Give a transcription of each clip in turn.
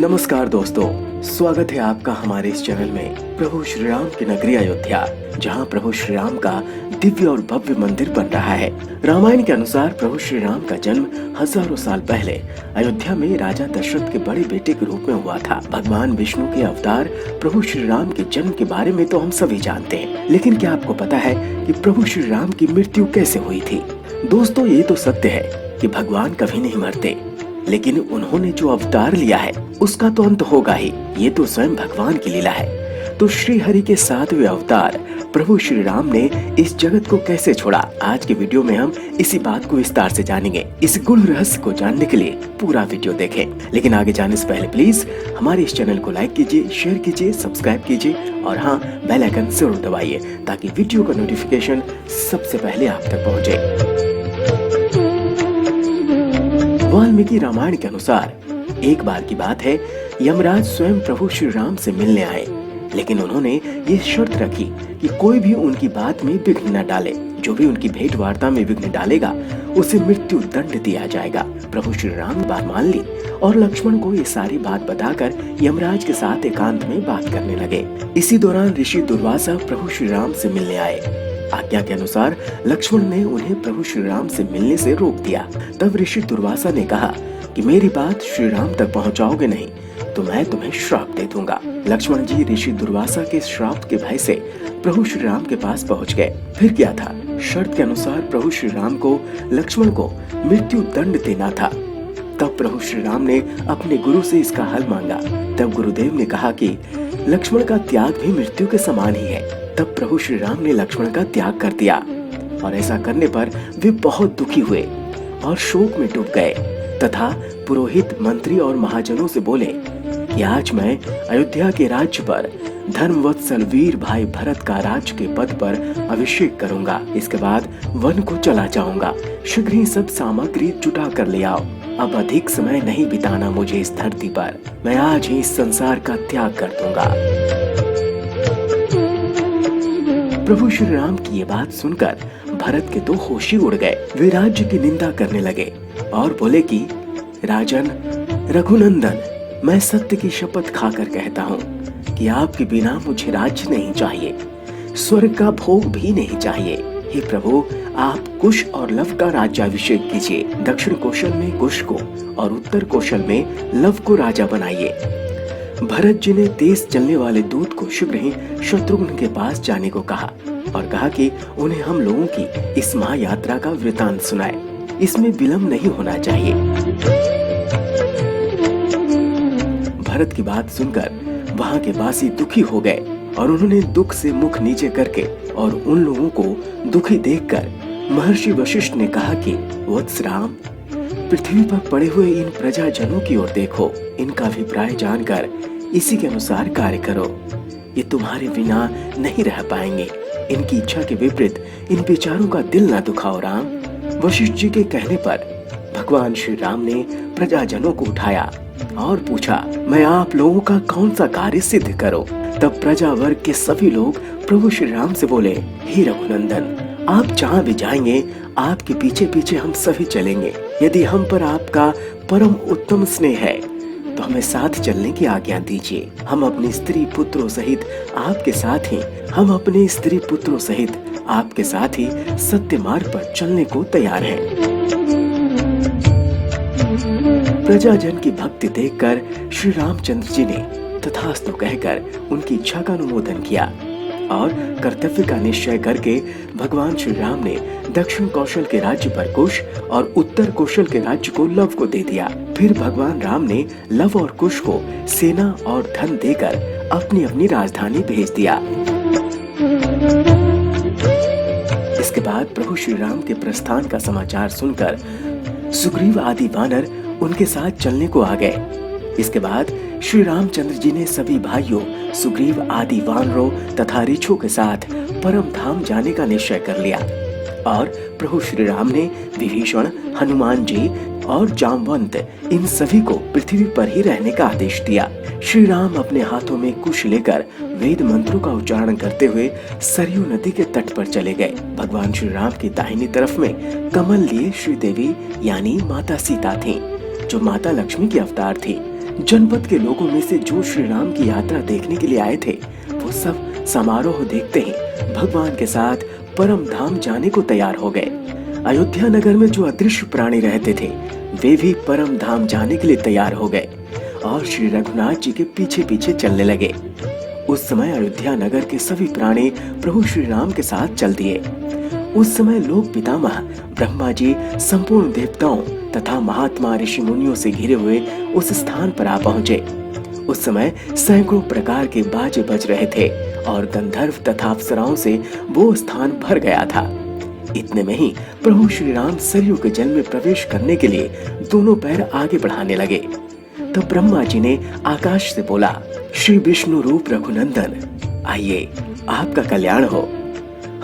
नमस्कार दोस्तों, स्वागत है आपका हमारे इस चैनल में। प्रभु श्री राम की नगरी अयोध्या, जहां प्रभु श्री राम का दिव्य और भव्य मंदिर बन रहा है। रामायण के अनुसार प्रभु श्री राम का जन्म हजारों साल पहले अयोध्या में राजा दशरथ के बड़े बेटे के रूप में हुआ था। भगवान विष्णु के अवतार प्रभु श्री राम के जन्म के बारे में तो हम सभी जानते हैं, लेकिन क्या आपको पता है कि प्रभु श्री राम की मृत्यु कैसे हुई थी? दोस्तों, ये तो सत्य है कि भगवान कभी नहीं मरते, लेकिन उन्होंने जो अवतार लिया है उसका तो अंत होगा ही। ये तो स्वयं भगवान की लीला है। तो श्री हरि के 7वें अवतार प्रभु श्री राम ने इस जगत को कैसे छोड़ा, आज के वीडियो में हम इसी बात को विस्तार से जानेंगे। इस गूढ़ रहस्य को जानने के लिए पूरा वीडियो देखें। लेकिन आगे जाने से पहले प्लीज हमारे इस चैनल को लाइक कीजिए, शेयर कीजिए, सब्सक्राइब कीजिए और हाँ, बेल आइकन जरूर दबाइए ताकि वीडियो का नोटिफिकेशन सबसे पहले आप तक पहुँचे। वाल्मीकि रामायण के अनुसार एक बार की बात है, यमराज स्वयं प्रभु श्री राम से मिलने आए, लेकिन उन्होंने ये शर्त रखी कि कोई भी उनकी बात में विघ्न न डाले। जो भी उनकी भेंट वार्ता में विघ्न डालेगा उसे मृत्यु दंड दिया जाएगा। प्रभु श्री राम ने बात मान ली और लक्ष्मण को ये सारी बात बताकर यमराज के साथ एकांत में बात करने लगे। इसी दौरान ऋषि दुर्वासा प्रभु श्री राम से मिलने आए। आज्ञा के अनुसार लक्ष्मण ने उन्हें प्रभु श्री राम से मिलने से रोक दिया। तब ऋषि दुर्वासा ने कहा कि मेरी बात श्री राम तक पहुंचाओगे नहीं तो मैं तुम्हें श्राप दे दूंगा। लक्ष्मण जी ऋषि दुर्वासा के श्राप के भय से प्रभु श्री राम के पास पहुंच गए। फिर क्या था, शर्त के अनुसार प्रभु श्री राम को लक्ष्मण को मृत्यु दंड देना था। तब प्रभु श्री राम ने अपने गुरु से इसका हल मांगा। तब गुरुदेव ने कहा कि लक्ष्मण का त्याग भी मृत्यु के समान ही है। तब प्रभु श्री राम ने लक्ष्मण का त्याग कर दिया और ऐसा करने पर वे बहुत दुखी हुए और शोक में डूब गए तथा पुरोहित, मंत्री और महाजनों से बोले कि आज मैं अयोध्या के राज्य पर धर्मवत्सल वीर भाई भरत का राज के पद पर अभिषेक करूंगा। इसके बाद वन को चला जाऊंगा। शीघ्र ही सब सामग्री जुटा कर ले आओ। अब अधिक समय नहीं बिताना मुझे इस धरती पर। मैं आज ही इस संसार का त्याग कर दूंगा। प्रभु श्री राम की ये बात सुनकर भरत के तो होश ही उड़ गए। वे राज्य की निंदा करने लगे और बोले कि राजन रघुनंदन, मैं सत्य की शपथ खाकर कहता हूँ कि आपके बिना मुझे राज्य नहीं चाहिए, स्वर्ग का भोग भी नहीं चाहिए। हे प्रभु, आप कुश और लव का राज्याभिषेक कीजिए। दक्षिण कौशल में कुश को और उत्तर कौशल में लव को राजा बनाइए। भरत जी ने तेज चलने वाले दूत को शीघ्र ही शत्रुघ्न के पास जाने को कहा और कहा कि उन्हें हम लोगों की इस महायात्रा का वृतांत सुनाए। इसमें विलंब नहीं होना चाहिए। भरत की बात सुनकर वहाँ के वासी दुखी हो गए और उन्होंने दुख से मुख नीचे करके और उन लोगों को दुखी देखकर महर्षि वशिष्ठ ने कहा कि वत्स राम, पृथ्वी पर पड़े हुए इन प्रजाजनों की ओर देखो। इनका अभिप्राय जानकर इसी के अनुसार कार्य करो। ये तुम्हारे बिना नहीं रह पाएंगे। इनकी इच्छा के विपरीत इन बेचारों का दिल ना दुखाओ राम। वशिष्ठ जी के कहने पर भगवान श्री राम ने प्रजाजनों को उठाया और पूछा, मैं आप लोगों का कौन सा कार्य सिद्ध करो? तब प्रजा वर्ग के सभी लोग प्रभु श्री राम से बोले, हे रघुनंदन, आप जहाँ भी जाएंगे आपके पीछे पीछे हम सभी चलेंगे। यदि हम पर आपका परम उत्तम स्नेह है तो हमें साथ चलने की आज्ञा दीजिए। हम अपने स्त्री पुत्रों सहित आपके साथ ही सत्य मार्ग पर चलने को तैयार हैं। प्रजाजन की भक्ति देखकर श्री रामचंद्र जी ने तथास्तु कहकर उनकी इच्छा का अनुमोदन किया और कर्तव्य का निश्चय करके भगवान श्री राम ने दक्षिण कौशल के राज्य पर कुश और उत्तर कौशल के राज्य को लव को दे दिया। फिर भगवान राम ने लव और कुश को सेना और धन देकर अपनी अपनी राजधानी भेज दिया। इसके बाद प्रभु श्री राम के प्रस्थान का समाचार सुनकर सुग्रीव आदि वानर उनके साथ चलने को आ गए। इसके बाद श्री रामचंद्र जी ने सभी भाइयों सुग्रीव आदि वानरों तथा ऋषियों के साथ परम धाम जाने का निश्चय कर लिया और प्रभु श्री राम ने विभीषण, हनुमान जी और जामवंत इन सभी को पृथ्वी पर ही रहने का आदेश दिया। श्री राम अपने हाथों में कुश लेकर वेद मंत्रों का उच्चारण करते हुए सरयू नदी के तट पर चले गए। भगवान श्री राम की दाहिनी तरफ में कमल लिए श्री देवी यानी माता सीता थी, जो माता लक्ष्मी की अवतार थी। जनपद के लोगों में से जो श्री राम की यात्रा देखने के लिए आए थे, वो सब समारोह देखते ही भगवान के साथ परम धाम जाने को तैयार हो गए। अयोध्या नगर में जो अदृश्य प्राणी रहते थे, वे भी परम धाम जाने के लिए तैयार हो गए और श्री रघुनाथ जी के पीछे पीछे चलने लगे। उस समय अयोध्या नगर के सभी प्राणी प्रभु श्री राम के साथ चल दिए। उस समय लोक पितामह ब्रह्मा जी संपूर्ण देवताओं तथा महात्मा ऋषि मुनियों से घिरे हुए उस स्थान पर आ पहुंचे। उस समय सैकड़ों प्रकार के बाजे बज रहे थे और गंधर्व तथा अप्सराओं से वो स्थान भर गया था। इतने में ही प्रभु श्री राम सरयू के जल में प्रवेश करने के लिए दोनों पैर आगे बढ़ाने लगे। तो ब्रह्मा जी ने आकाश से बोला, श्री विष्णु रूप रघुनंदन, आइए, आपका कल्याण हो।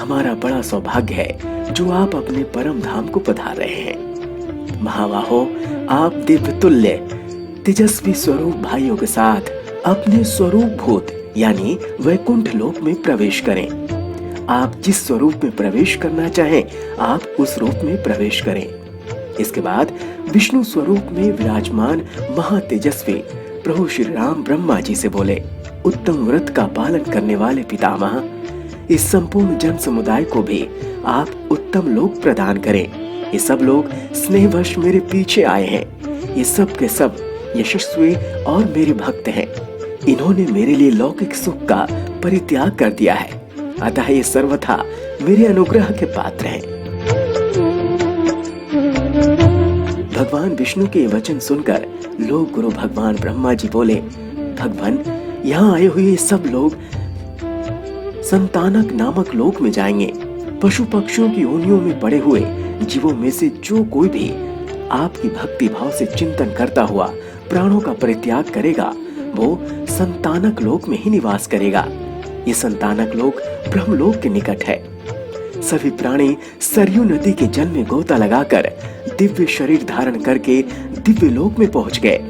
हमारा बड़ा सौभाग्य है जो आप अपने परम धाम को पधार रहे हैं। महाबाहो, आप दिव्य तुल्य तेजस्वी स्वरूप भाइयों के साथ अपने स्वरूप भूत यानी वैकुंठ लोक में प्रवेश करें। आप जिस स्वरूप में प्रवेश करना चाहें, आप उस रूप में प्रवेश करें। इसके बाद विष्णु स्वरूप में विराजमान महातेजस्वी प्रभु श्री राम ब्रह्मा जी से बोले, उत्तम व्रत का पालन करने वाले पितामह, इस संपूर्ण जन समुदाय को भी आप उत्तम लोक प्रदान करें। ये सब लोग स्नेहवश मेरे पीछे आए हैं। ये सब के सब यशस्वी और मेरे भक्त हैं। इन्होंने मेरे लिए लौकिक सुख का परित्याग कर दिया है, अतः ये सर्वथा मेरे अनुग्रह के पात्र हैं। भगवान विष्णु के वचन सुनकर लोक गुरु भगवान ब्रह्मा जी बोले, भगवान, यहाँ आए हुए सब लोग संतानक नामक लोक में जाएंगे। पशु पक्षियों की योनियों में पड़े हुए जीवों में से जो कोई भी आपकी भक्ति भाव से चिंतन करता हुआ प्राणों का परित्याग करेगा, वो संतानक लोक में ही निवास करेगा। ये संतानक लोक ब्रह्मलोक के निकट है। सभी प्राणी सरयू नदी के जल में गोता लगाकर दिव्य शरीर धारण करके दिव्य लोक में पहुंच गए।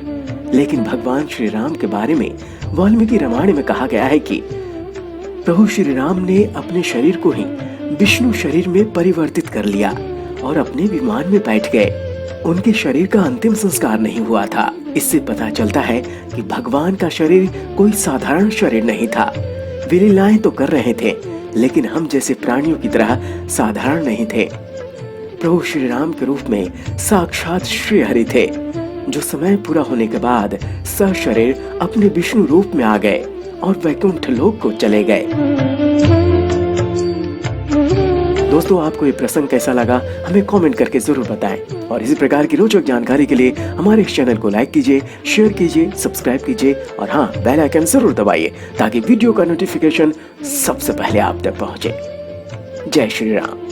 लेकिन भगवान श्री राम के बारे में वाल्मीकि रामायण में कहा गया है कि प्रभु श्री राम ने अपने शरीर को ही विष्णु शरीर में परिवर्तित कर लिया और अपने विमान में बैठ गए। उनके शरीर का अंतिम संस्कार नहीं हुआ था। इससे पता चलता है कि भगवान का शरीर कोई साधारण शरीर नहीं था। वे लीलाएं तो कर रहे थे, लेकिन हम जैसे प्राणियों की तरह साधारण नहीं थे। प्रभु श्री राम के रूप में साक्षात श्री हरि थे, जो समय पूरा होने के बाद सशरीर अपने विष्णु रूप में आ गए और वैकुंठ लोक को चले गए। दोस्तों, आपको ये प्रसंग कैसा लगा हमें कमेंट करके जरूर बताएं और इसी प्रकार की रोचक जानकारी के लिए हमारे इस चैनल को लाइक कीजिए, शेयर कीजिए, सब्सक्राइब कीजिए और हाँ, बेल आइकन जरूर दबाइए ताकि वीडियो का नोटिफिकेशन सबसे पहले आप तक पहुंचे। जय श्री राम।